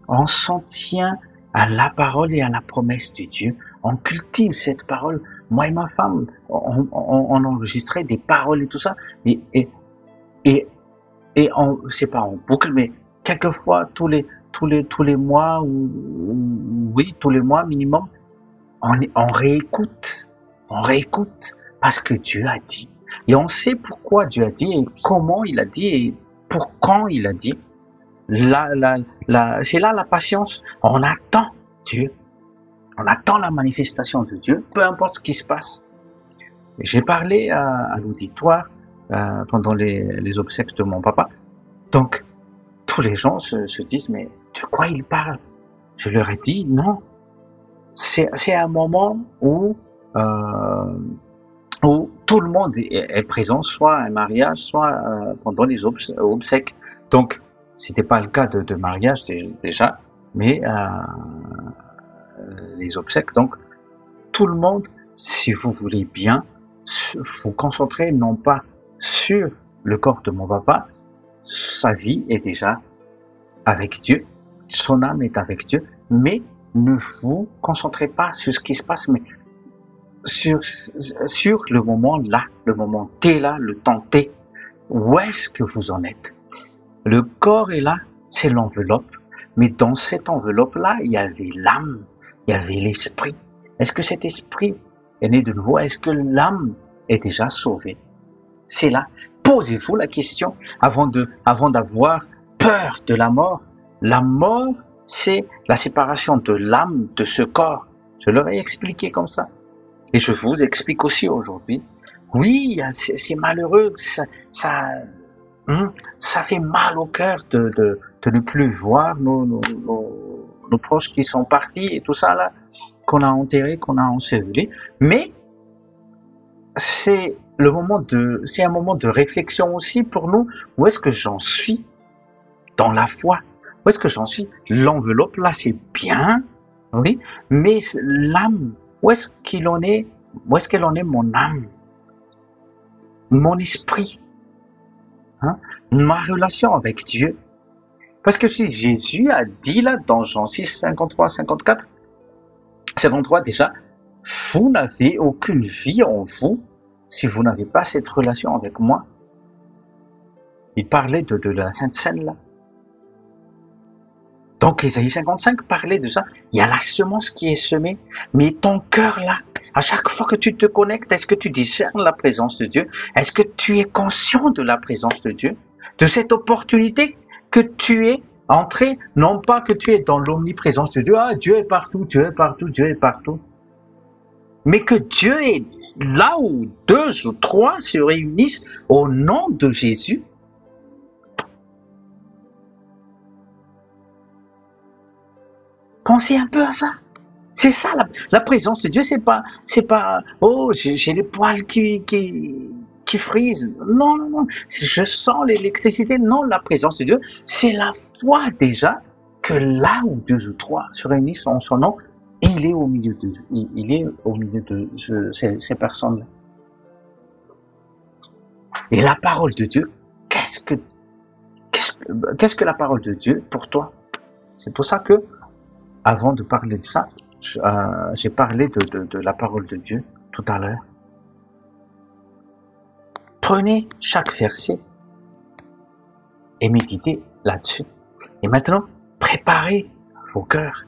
on s'en tient à la parole et à la promesse de Dieu. On cultive cette parole. Moi et ma femme, on enregistrait des paroles et tout ça. Et c'est pas en boucle, mais quelquefois tous les mois tous les mois minimum, on réécoute parce que Dieu a dit. Et on sait pourquoi Dieu a dit et comment il a dit et pour quand il a dit. C'est là la patience. On attend Dieu. On attend la manifestation de Dieu, peu importe ce qui se passe. J'ai parlé à l'auditoire pendant les obsèques de mon papa. Donc, tous les gens se disent: mais de quoi il parle? Je leur ai dit: non. C'est un moment où tout le monde est présent, soit à un mariage, soit pendant les obsèques. Donc, c'était pas le cas de mariage déjà, mais les obsèques. Donc, tout le monde, si vous voulez bien, vous concentrer non pas sur le corps de mon papa, sa vie est déjà avec Dieu, son âme est avec Dieu, mais ne vous concentrez pas sur ce qui se passe, mais sur le moment là, le moment T là, le temps T. Où est-ce que vous en êtes? Le corps est là, c'est l'enveloppe, mais dans cette enveloppe-là, il y avait l'âme, il y avait l'esprit. Est-ce que cet esprit est né de nouveau? Est-ce que l'âme est déjà sauvée? C'est là. Posez-vous la question avant d'avoir peur de la mort. La mort, c'est la séparation de l'âme de ce corps. Je leur ai expliqué comme ça. Et je vous explique aussi aujourd'hui. Oui, c'est malheureux, ça fait mal au cœur de ne plus voir nos proches qui sont partis et tout ça là, qu'on a enterré, qu'on a enseveli. Mais c'est un moment de réflexion aussi pour nous. Où est-ce que j'en suis dans la foi? Où est-ce que j'en suis? L'enveloppe, là, c'est bien, oui, mais l'âme, où est-ce qu'il en est? Où est-ce qu'elle en est, mon âme? Mon esprit, hein? Ma relation avec Dieu. Parce que si Jésus a dit là, dans Jean 6, 53, 54, 53 déjà, vous n'avez aucune vie en vous si vous n'avez pas cette relation avec moi. Il parlait de la Sainte Seine là. Donc Ésaïe 55 parlait de ça. Il y a la semence qui est semée, mais ton cœur là, à chaque fois que tu te connectes, est-ce que tu discernes la présence de Dieu? Est-ce que tu es conscient de la présence de Dieu? De cette opportunité que tu es entré, non pas que tu es dans l'omniprésence de Dieu, ah Dieu est partout, Dieu est partout, Dieu est partout, mais que Dieu est là où 2 ou 3 se réunissent au nom de Jésus. Pensez un peu à ça. C'est ça, la présence de Dieu, c'est pas, oh, j'ai les poils qui frisent. Non, non, non. Je sens l'électricité. Non, la présence de Dieu, c'est la foi déjà que là où 2 ou 3 se réunissent en son nom, il est au milieu de ces personnes-là. Et la parole de Dieu, qu'est-ce que la parole de Dieu pour toi? C'est pour ça que, avant de parler de ça, j'ai parlé de la parole de Dieu tout à l'heure. Prenez chaque verset et méditez là-dessus. Et maintenant, préparez vos cœurs.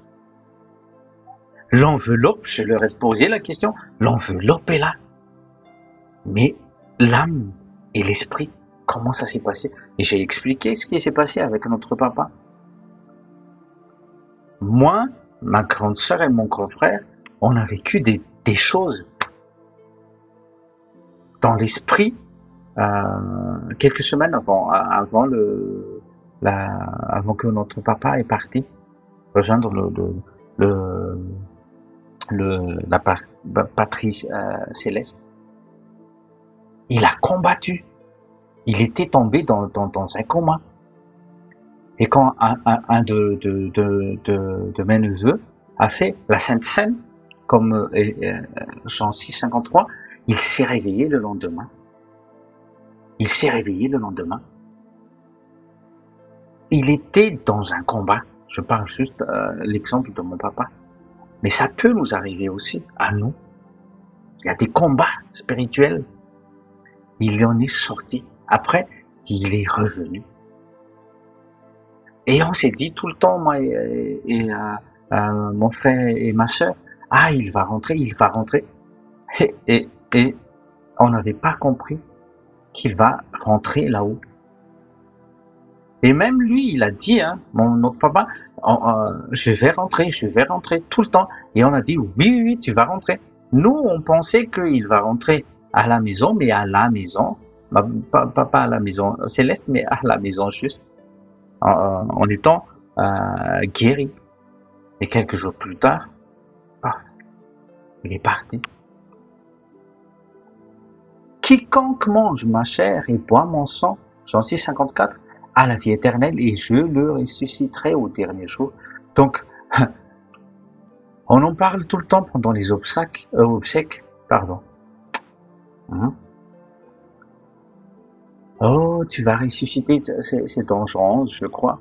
L'enveloppe, je leur ai posé la question, l'enveloppe est là. Mais l'âme et l'esprit, comment ça s'est passé? Et j'ai expliqué ce qui s'est passé avec notre papa. Moi, ma grande sœur et mon grand frère, on a vécu des choses dans l'esprit quelques semaines avant que notre papa est parti rejoindre la patrie céleste. Il a combattu. Il était tombé dans un coma. Et quand un de mes neveux a fait la Sainte Seine, comme Jean 6, 53, il s'est réveillé le lendemain. Il s'est réveillé le lendemain. Il était dans un combat. Je parle juste l'exemple de mon papa. Mais ça peut nous arriver aussi, à nous. Il y a des combats spirituels. Il en est sorti. Après, il est revenu. Et on s'est dit tout le temps, moi et mon frère et ma sœur, ah, il va rentrer. Et on n'avait pas compris qu'il va rentrer là-haut. Et même lui, il a dit, hein, notre papa, je vais rentrer tout le temps. Et on a dit, oui, tu vas rentrer. Nous, on pensait qu'il va rentrer à la maison, mais à la maison, pas à la maison céleste, mais à la maison juste. En étant guéri. Et quelques jours plus tard, il est parti. Quiconque mange ma chair et boit mon sang, Jean 6, 54, a la vie éternelle et je le ressusciterai au dernier jour. Donc, on en parle tout le temps pendant les obsèques, Oh, tu vas ressusciter, c'est dans Jean 11, je crois.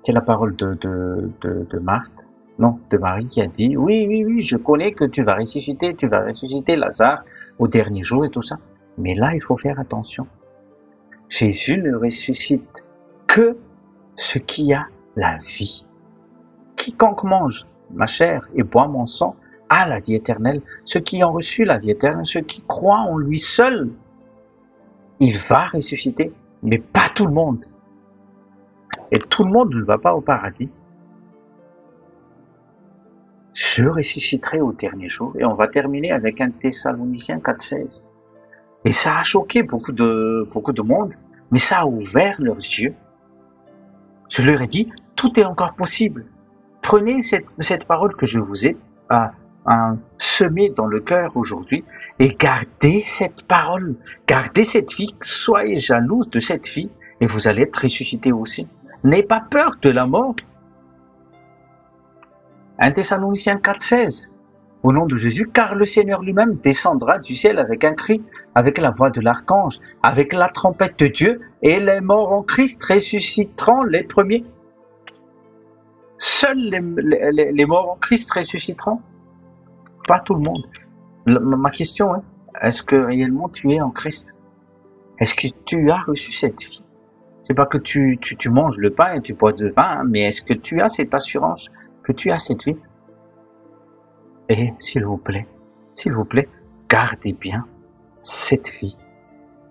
C'est la parole de Marthe, non, de Marie qui a dit, oui, je connais que tu vas ressusciter Lazare au dernier jour et tout ça. Mais là, il faut faire attention. Jésus ne ressuscite que ce qui a la vie. Quiconque mange ma chair et boit mon sang a la vie éternelle. Ceux qui ont reçu la vie éternelle, ceux qui croient en lui seul, il va ressusciter, mais pas tout le monde. Et tout le monde ne va pas au paradis. Je ressusciterai au dernier jour. Et on va terminer avec 1 Thessaloniciens 4,16. Et ça a choqué beaucoup de monde, mais ça a ouvert leurs yeux. Je leur ai dit, tout est encore possible. Prenez cette parole que je vous ai semée dans le cœur aujourd'hui et gardez cette parole, gardez cette vie, soyez jalouse de cette vie et vous allez être ressuscités aussi. N'aie pas peur de la mort. 1 Thessaloniciens 4,16. Au nom de Jésus, car le Seigneur lui-même descendra du ciel avec un cri, avec la voix de l'archange, avec la trompette de Dieu, et les morts en Christ ressusciteront les premiers. Seuls les morts en Christ ressusciteront, pas tout le monde. Ma question est, est-ce que réellement tu es en Christ? Est-ce que tu as reçu cette vie? C'est pas que tu manges le pain et tu bois du vin, mais est-ce que tu as cette assurance que tu as cette vie? Et s'il vous plaît, gardez bien cette vie.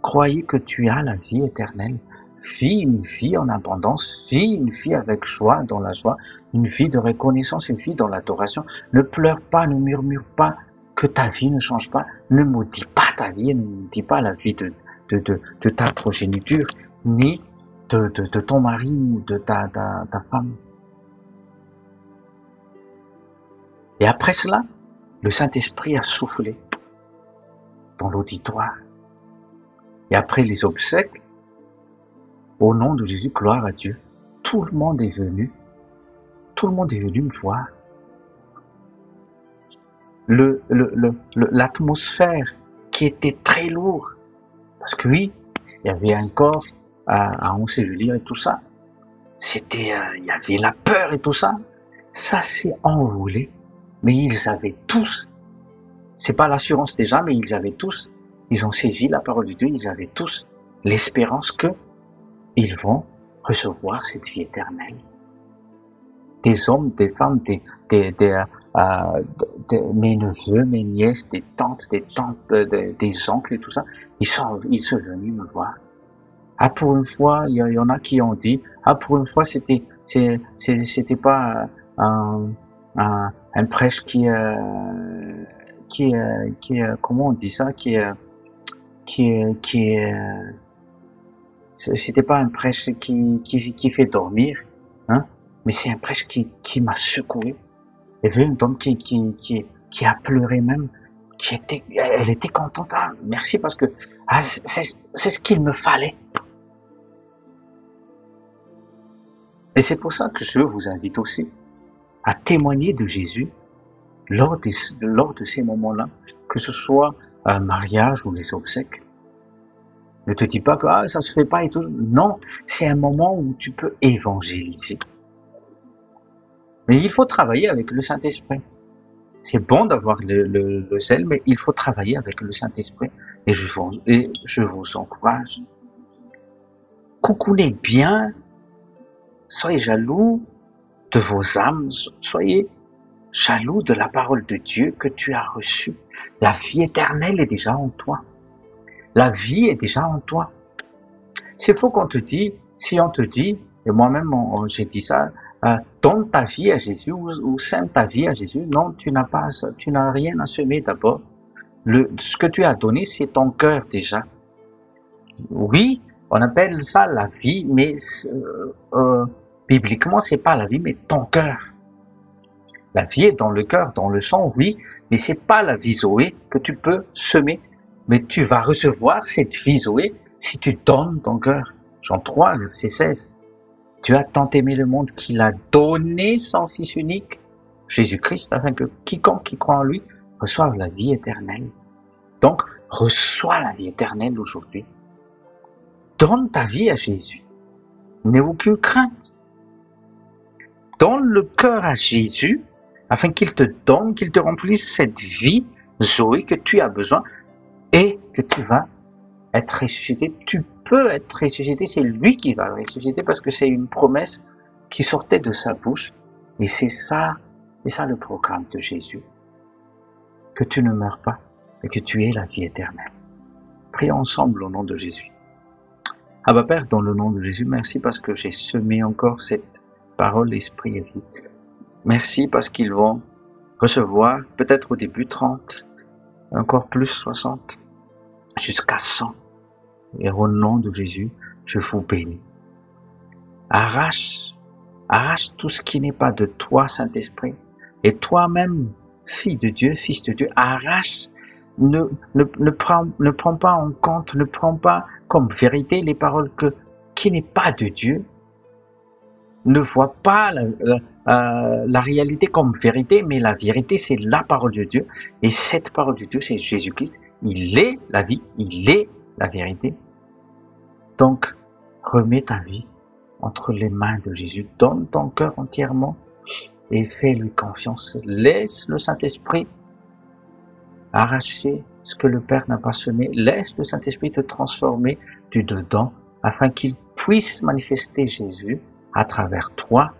Croyez que tu as la vie éternelle. Vis une vie en abondance, vis une vie avec joie, dans la joie, une vie de reconnaissance, une vie dans l'adoration. Ne pleure pas, ne murmure pas que ta vie ne change pas. Ne maudis pas ta vie, ne maudis pas la vie de ta progéniture, ni de ton mari ou de ta femme. Et après cela, le Saint-Esprit a soufflé dans l'auditoire. Et après les obsèques, au nom de Jésus, gloire à Dieu, tout le monde est venu me voir. L'atmosphère qui était très lourde, parce que oui, il y avait un corps à ensevelir et tout ça. C'était, il y avait la peur et tout ça. Ça s'est enroulé. Mais ils avaient tous, c'est pas l'assurance déjà, mais ils avaient tous, ils ont saisi la parole de Dieu, ils avaient tous l'espérance que ils vont recevoir cette vie éternelle. Des hommes, des femmes, mes neveux, mes nièces, des tantes, des oncles et tout ça, ils sont venus me voir. Ah, pour une fois, il y en a qui ont dit, ah, pour une fois, c'était pas un prêche qui comment on dit ça, c'était pas un prêche qui fait dormir, hein, mais c'est un prêche qui m'a secoué. Il y avait une dame qui a pleuré même, elle était contente, ah, merci parce que, ah, c'est ce qu'il me fallait. Et c'est pour ça que je vous invite aussi à témoigner de Jésus lors de ces moments-là, que ce soit un mariage ou les obsèques. Ne te dis pas que ça se fait pas et tout. Non, c'est un moment où tu peux évangéliser. Mais il faut travailler avec le Saint-Esprit. C'est bon d'avoir le zèle, mais il faut travailler avec le Saint-Esprit. Et je vous encourage. Coucoulez bien. Soyez jaloux de vos âmes. Soyez jaloux de la parole de Dieu que tu as reçue. La vie éternelle est déjà en toi. La vie est déjà en toi. C'est faux qu'on te dit, si on te dit, et moi-même j'ai dit ça, donne ta vie à Jésus ou sème ta vie à Jésus. Non, tu n'as rien à semer d'abord. Ce que tu as donné, c'est ton cœur déjà. Oui, on appelle ça la vie, mais bibliquement, c'est pas la vie, mais ton cœur. La vie est dans le cœur, dans le sang, oui, mais c'est pas la vie Zoé que tu peux semer. Mais tu vas recevoir cette vie Zoé si tu donnes ton cœur. Jean 3, verset 16. Dieu a tant aimé le monde qu'il a donné son Fils unique, Jésus-Christ, afin que quiconque qui croit en lui reçoive la vie éternelle. Donc, reçois la vie éternelle aujourd'hui. Donne ta vie à Jésus. N'aie aucune crainte. Donne le cœur à Jésus afin qu'il te donne, qu'il te remplisse cette vie Zoé que tu as besoin et que tu vas être ressuscité. Tu peux être ressuscité, c'est lui qui va ressusciter parce que c'est une promesse qui sortait de sa bouche. Et c'est ça le programme de Jésus. Que tu ne meurs pas et que tu aies la vie éternelle. Prions ensemble au nom de Jésus. Abba Père, dans le nom de Jésus, merci parce que j'ai semé encore cette parole, esprit et vie. Merci parce qu'ils vont recevoir peut-être au début 30, encore plus 60, jusqu'à 100. Et au nom de Jésus, je vous bénis. Arrache tout ce qui n'est pas de toi, Saint-Esprit. Et toi-même, fille de Dieu, fils de Dieu, arrache, ne prends pas en compte, ne prends pas comme vérité les paroles qui n'est pas de Dieu. ne voient pas la réalité comme vérité, mais la vérité, c'est la parole de Dieu. Et cette parole de Dieu, c'est Jésus-Christ. Il est la vie, il est la vérité. Donc, remets ta vie entre les mains de Jésus. Donne ton cœur entièrement et fais-lui confiance. Laisse le Saint-Esprit arracher ce que le Père n'a pas semé. Laisse le Saint-Esprit te transformer du dedans afin qu'il puisse manifester Jésus à travers toi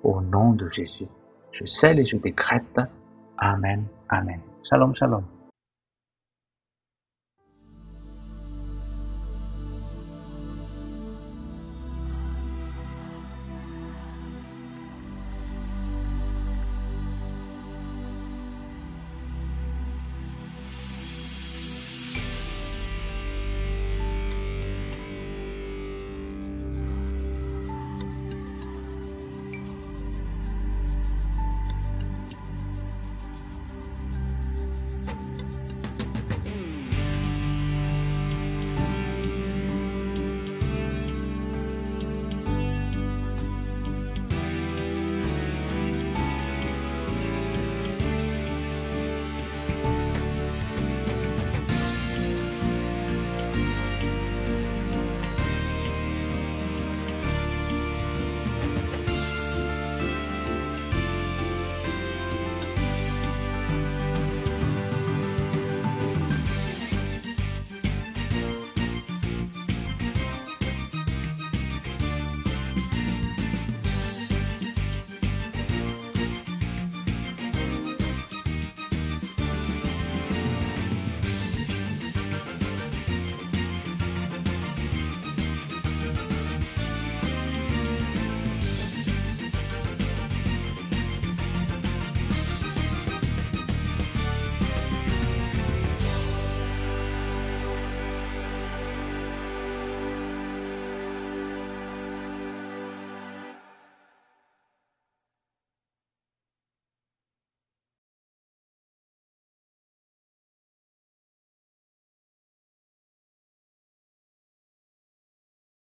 au nom de Jésus. Je scelle et je décrète. Amen. Amen. Shalom, shalom.